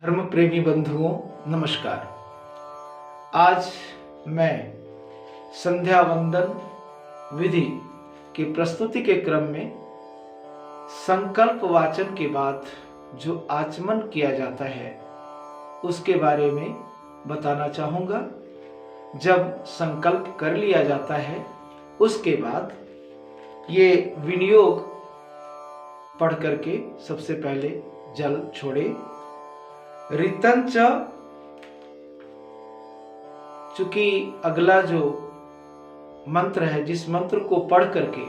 धर्म प्रेमी बंधुओं नमस्कार। आज मैं संध्या वंदन विधि की प्रस्तुति के क्रम में संकल्प वाचन के बाद जो आचमन किया जाता है उसके बारे में बताना चाहूँगा। जब संकल्प कर लिया जाता है उसके बाद ये विनियोग पढ़ करके सबसे पहले जल छोड़े। ऋतंच, चूंकि अगला जो मंत्र है, जिस मंत्र को पढ़ करके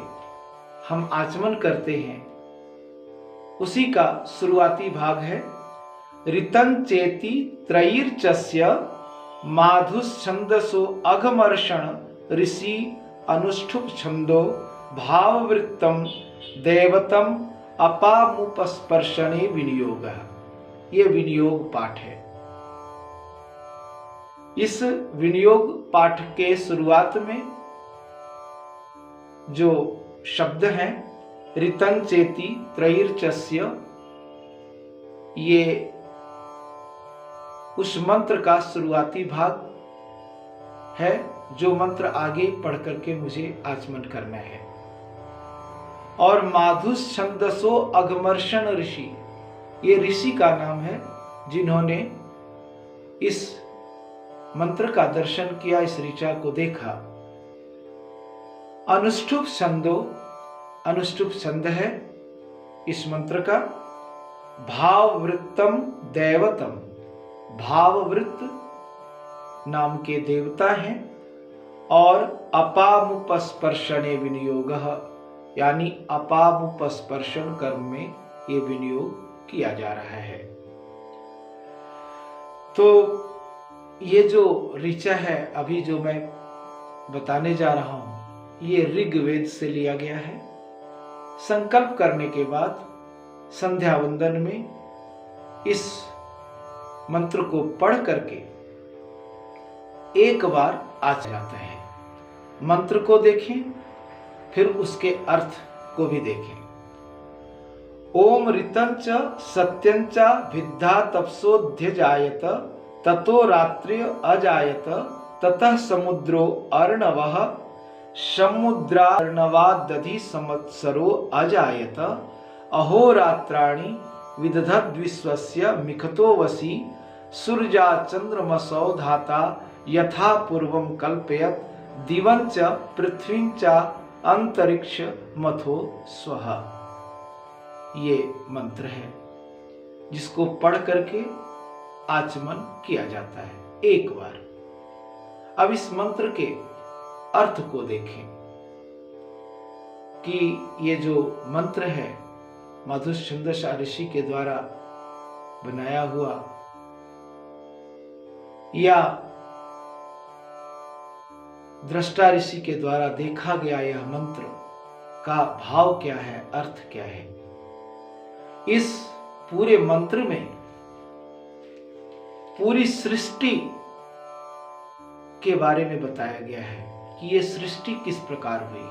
हम आचमन करते हैं, उसी का शुरुआती भाग है ऋतंचेति त्रयीर्चस्य माधुश्छंदसो अघमर्षण ऋषि अनुष्ठुप छंदो भाववृत्तम दैवतम अपामुपस्पर्शने विनियोगः। ये विनियोग पाठ है। इस विनियोग पाठ के शुरुआत में जो शब्द हैं ऋतंचेति त्रयीर्चस्य, ये उस मंत्र का शुरुआती भाग है जो मंत्र आगे पढ़ करके मुझे आचमन करना है। और माधुश्छंदसो अघमर्षण ऋषि, ये ऋषि का नाम है जिन्होंने इस मंत्र का दर्शन किया, इस ऋचा को देखा। अनुष्ठुप छंदो, अनुष्ठुप छंद है इस मंत्र का। भाववृत्तम दैवतम, भाववृत्त नाम के देवता हैं। और अपामुपस्पर्शने विनियोगः, यानी अपामुपस्पर्शन कर्म में ये विनियोग किया जा रहा है। तो ये जो ऋचा है अभी जो मैं बताने जा रहा हूं, ये ऋग्वेद से लिया गया है। संकल्प करने के बाद संध्या वंदन में इस मंत्र को पढ़ करके एक बार आचमन जाता है। मंत्र को देखें, फिर उसके अर्थ को भी देखें। ओम ऋतंच सत्यंच विद्धा तपसोऽध्यजायत ततो रात्रि अजायत ततः समुद्रो अर्णवः समुद्रार्णवादधि संवत्सरो अजायत अहोरात्राणि विदधद्विश्वस्य मिखतो वसी सूर्या चंद्रमसौ धाता यथा पूर्वं कल्पयत दिवंच पृथ्वींच अंतरिक्ष मथो स्वः। ये मंत्र है जिसको पढ़ करके आचमन किया जाता है एक बार। अब इस मंत्र के अर्थ को देखें कि ये जो मंत्र है माधुश्छंदसा ऋषि के द्वारा बनाया हुआ या दृष्टा ऋषि के द्वारा देखा गया यह मंत्र का भाव क्या है, अर्थ क्या है। इस पूरे मंत्र में पूरी सृष्टि के बारे में बताया गया है कि यह सृष्टि किस प्रकार हुई,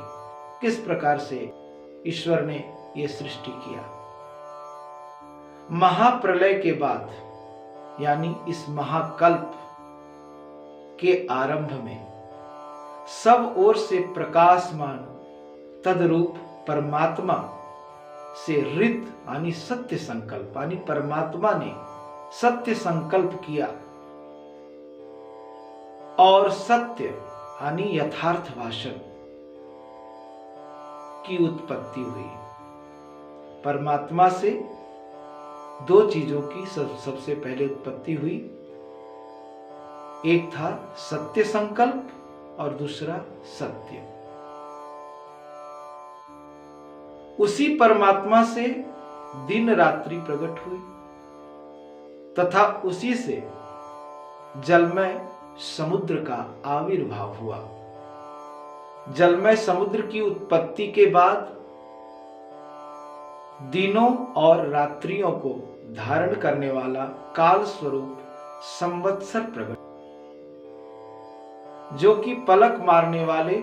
किस प्रकार से ईश्वर ने यह सृष्टि किया। महाप्रलय के बाद, यानी इस महाकल्प के आरंभ में सब ओर से प्रकाशमान तदरूप परमात्मा से ऋत यानी सत्य संकल्प, यानी परमात्मा ने सत्य संकल्प किया और सत्य यानी यथार्थ भाषण की उत्पत्ति हुई। परमात्मा से दो चीजों की सबसे पहले उत्पत्ति हुई। एक था सत्य संकल्प और दूसरा सत्य। उसी परमात्मा से दिन रात्रि प्रकट हुई तथा उसी से जलमय समुद्र का आविर्भाव हुआ। जलमय समुद्र की उत्पत्ति के बाद दिनों और रात्रियों को धारण करने वाला काल स्वरूप संवत्सर प्रकट, जो कि पलक मारने वाले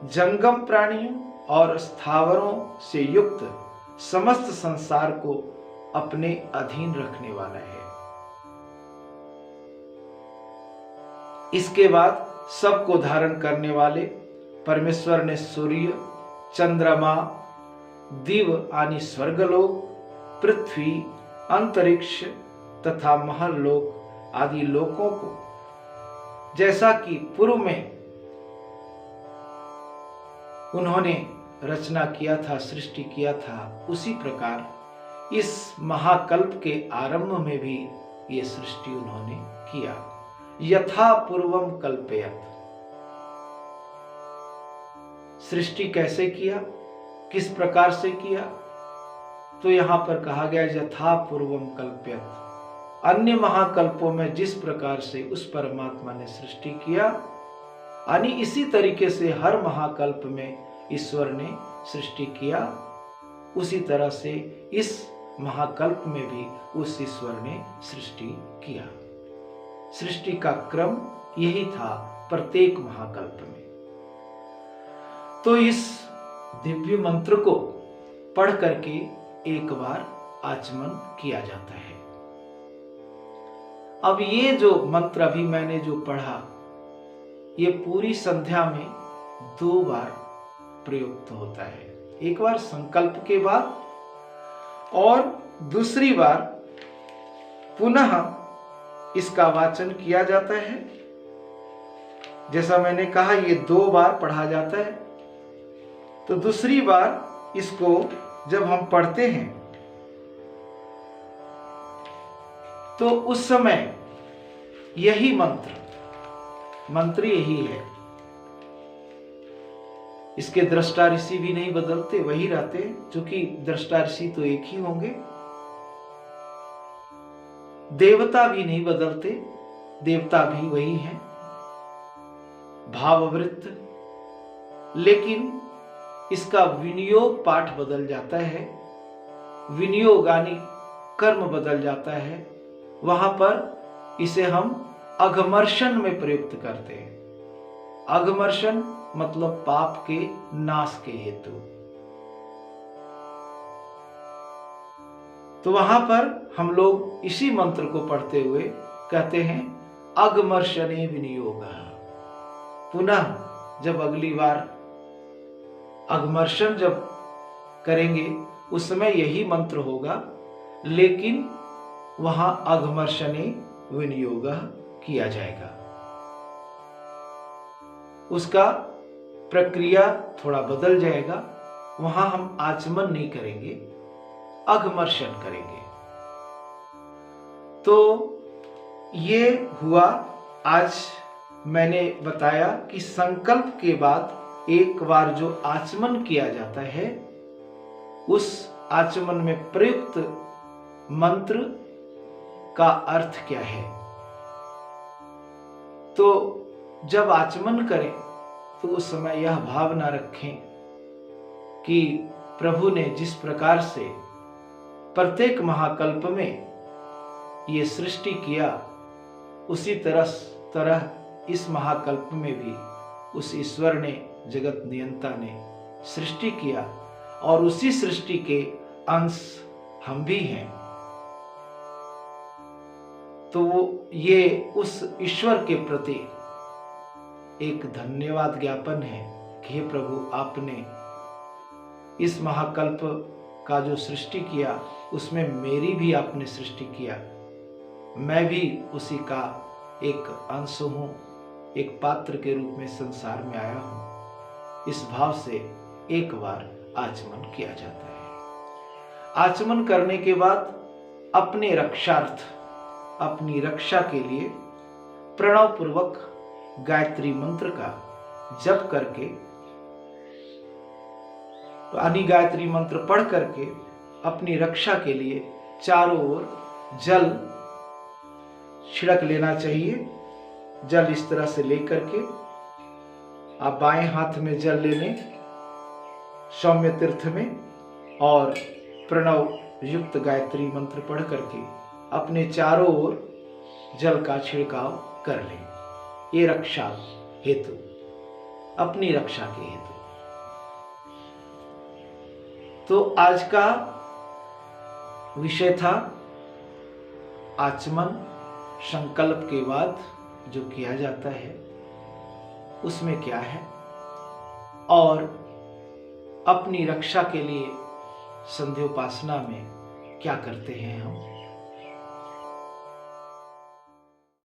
जंगम प्राणियों और स्थावरों से युक्त समस्त संसार को अपने अधीन रखने वाला है। इसके बाद सबको धारण करने वाले परमेश्वर ने सूर्य, चंद्रमा, दिव आदि स्वर्गलोक, पृथ्वी, अंतरिक्ष तथा महललोक आदि लोकों को जैसा कि पूर्व में उन्होंने रचना किया था, सृष्टि किया था, उसी प्रकार इस महाकल्प के आरंभ में भी ये सृष्टि उन्होंने किया। यथा पूर्वम कल्पयत। सृष्टि कैसे किया, किस प्रकार से किया, तो यहां पर कहा गया यथा पूर्वम कल्पयत। अन्य महाकल्पों में जिस प्रकार से उस परमात्मा ने सृष्टि किया, यानी इसी तरीके से हर महाकल्प में ईश्वर ने सृष्टि किया, उसी तरह से इस महाकल्प में भी उस ईश्वर ने सृष्टि किया। सृष्टि का क्रम यही था प्रत्येक महाकल्प में। तो इस दिव्य मंत्र को पढ़ करके एक बार आचमन किया जाता है। अब ये जो मंत्र अभी मैंने जो पढ़ा, ये पूरी संध्या में 2 बार प्रयुक्त होता है। एक बार संकल्प के बाद और दूसरी बार पुनः इसका वाचन किया जाता है। जैसा मैंने कहा, ये 2 बार पढ़ा जाता है। तो दूसरी बार इसको जब हम पढ़ते हैं तो उस समय यही मंत्र यही है। इसके दृष्टा ऋषि भी नहीं बदलते, वही रहते, क्योंकि दृष्टा ऋषि तो एक ही होंगे। देवता भी नहीं बदलते, देवता भी वही हैं, भाववृत्त। लेकिन इसका विनियोग पाठ बदल जाता है, विनियोग यानी कर्म बदल जाता है। वहां पर इसे हम अघमर्षण में प्रयुक्त करते हैं। अघमर्षण मतलब पाप के नाश के हेतु। तो वहां पर हम लोग इसी मंत्र को पढ़ते हुए कहते हैं अघमर्षणे विनियोगः। पुनः जब अगली बार अघमर्षण जब करेंगे उस समय यही मंत्र होगा, लेकिन वहां अघमर्षणे विनियोगः किया जाएगा। उसका प्रक्रिया थोड़ा बदल जाएगा। वहां हम आचमन नहीं करेंगे, अघमर्षण करेंगे। तो ये हुआ, आज मैंने बताया कि संकल्प के बाद एक बार जो आचमन किया जाता है, उस आचमन में प्रयुक्त मंत्र का अर्थ क्या है। तो जब आचमन करें तो उस समय यह भावना रखें कि प्रभु ने जिस प्रकार से प्रत्येक महाकल्प में ये सृष्टि किया, उसी तरह इस महाकल्प में भी उस ईश्वर ने, जगत नियंता ने सृष्टि किया, और उसी सृष्टि के अंश हम भी हैं। तो ये उस ईश्वर के प्रति एक धन्यवाद ज्ञापन है कि हे प्रभु, आपने इस महाकल्प का जो सृष्टि किया उसमें मेरी भी आपने सृष्टि किया, मैं भी उसी का एक अंश हूं, एक पात्र के रूप में संसार में आया हूं। इस भाव से एक बार आचमन किया जाता है। आचमन करने के बाद अपने रक्षार्थ, अपनी रक्षा के लिए प्रणव पूर्वक गायत्री मंत्र का जप करके, यानी गायत्री मंत्र पढ़ करके अपनी रक्षा के लिए चारों ओर जल छिड़क लेना चाहिए। जल इस तरह से लेकर के आप बाएं हाथ में जल ले लें सौम्य तीर्थ में, और प्रणव युक्त गायत्री मंत्र पढ़ करके अपने चारों ओर जल का छिड़काव कर लें। ये रक्षा हेतु, अपनी रक्षा के हेतु। तो आज का विषय था आचमन, संकल्प के बाद जो किया जाता है उसमें क्या है, और अपनी रक्षा के लिए संध्योपासना में क्या करते हैं हम।